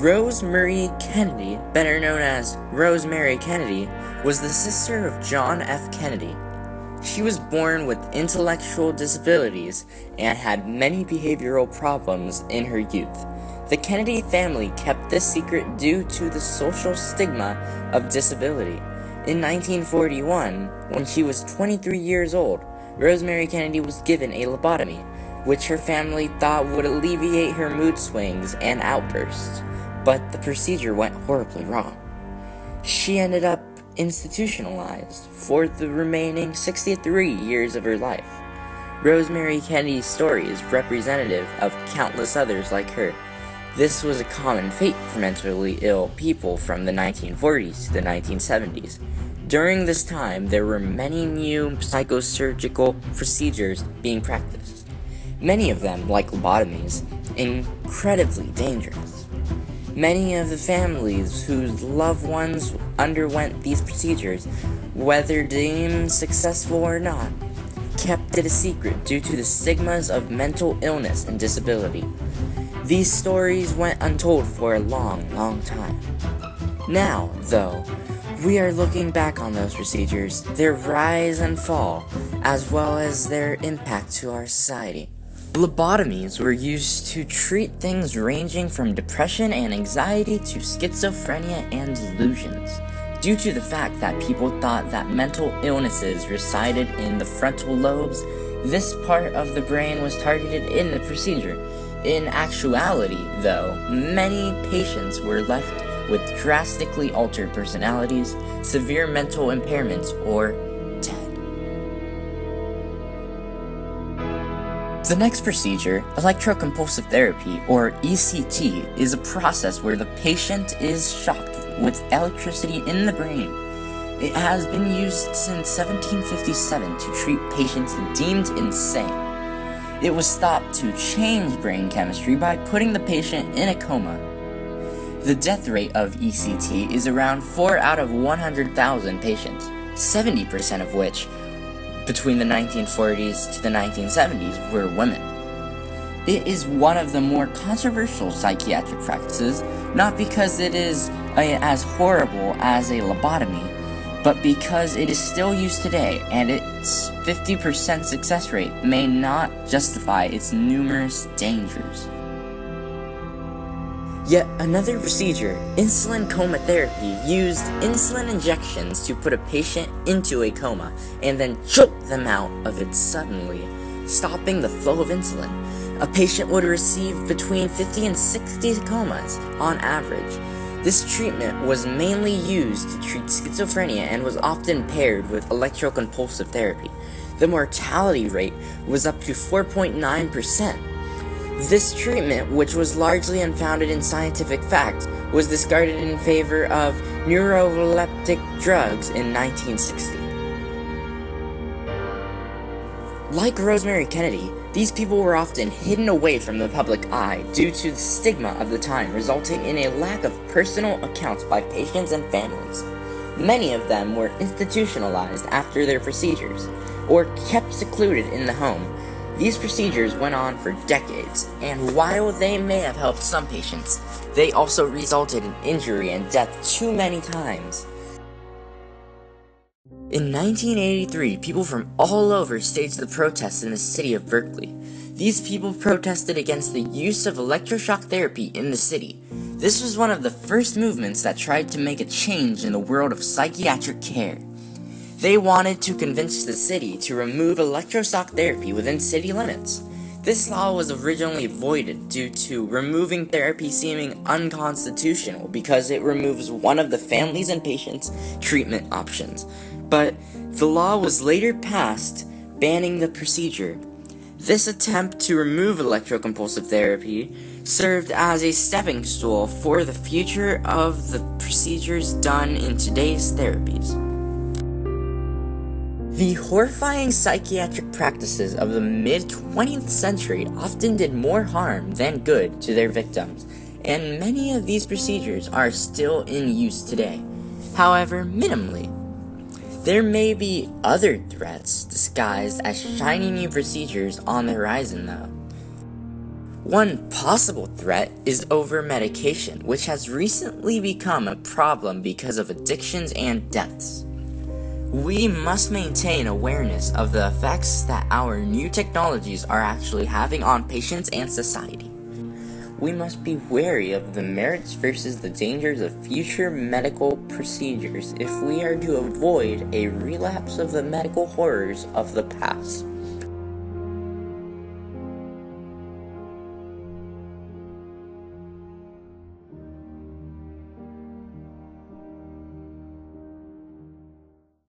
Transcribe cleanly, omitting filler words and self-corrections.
Rosemary Kennedy, better known as Rosemary Kennedy, was the sister of John F. Kennedy. She was born with intellectual disabilities and had many behavioral problems in her youth. The Kennedy family kept this secret due to the social stigma of disability. In 1941, when she was 23 years old, Rosemary Kennedy was given a lobotomy, which her family thought would alleviate her mood swings and outbursts, but the procedure went horribly wrong. She ended up institutionalized for the remaining 63 years of her life. Rosemary Kennedy's story is representative of countless others like her. This was a common fate for mentally ill people from the 1940s to the 1970s. During this time, there were many new psychosurgical procedures being practiced. Many of them, like lobotomies, incredibly dangerous. Many of the families whose loved ones underwent these procedures, whether deemed successful or not, kept it a secret due to the stigmas of mental illness and disability. These stories went untold for a long, long time. Now, though, we are looking back on those procedures, their rise and fall, as well as their impact to our society. Lobotomies were used to treat things ranging from depression and anxiety to schizophrenia and delusions, due to the fact that people thought that mental illnesses resided in the frontal lobes. This part of the brain was targeted in the procedure. In actuality, though, many patients were left with drastically altered personalities, severe mental impairments, or dead. The next procedure, electroconvulsive therapy, or ECT, is a process where the patient is shocked with electricity in the brain. It has been used since 1757 to treat patients deemed insane. It was thought to change brain chemistry by putting the patient in a coma. The death rate of ECT is around 4 out of 100,000 patients, 70% of which, between the 1940s to the 1970s, were women. It is one of the more controversial psychiatric practices, not because it is as horrible as a lobotomy, but because it is still used today, and its 50% success rate may not justify its numerous dangers. Yet another procedure, insulin coma therapy, used insulin injections to put a patient into a coma and then choke them out of it suddenly, stopping the flow of insulin. A patient would receive between 50 and 60 comas on average. This treatment was mainly used to treat schizophrenia and was often paired with electroconvulsive therapy. The mortality rate was up to 4.9%. This treatment, which was largely unfounded in scientific fact, was discarded in favor of neuroleptic drugs in 1960. Like Rosemary Kennedy, these people were often hidden away from the public eye due to the stigma of the time, resulting in a lack of personal accounts by patients and families. Many of them were institutionalized after their procedures, or kept secluded in the home. These procedures went on for decades, and while they may have helped some patients, they also resulted in injury and death too many times. In 1983, people from all over staged the protests in the city of Berkeley. These people protested against the use of electroshock therapy in the city. This was one of the first movements that tried to make a change in the world of psychiatric care. They wanted to convince the city to remove electroshock therapy within city limits. This law was originally voided due to removing therapy seeming unconstitutional because it removes one of the families and patients' treatment options. But the law was later passed banning the procedure. This attempt to remove electroconvulsive therapy served as a stepping stool for the future of the procedures done in today's therapies. The horrifying psychiatric practices of the mid-20th century often did more harm than good to their victims, and many of these procedures are still in use today, however minimally. There may be other threats disguised as shiny new procedures on the horizon though. One possible threat is over-medication, which has recently become a problem because of addictions and deaths. We must maintain awareness of the effects that our new technologies are actually having on patients and society. We must be wary of the merits versus the dangers of future medical procedures if we are to avoid a relapse of the medical horrors of the past.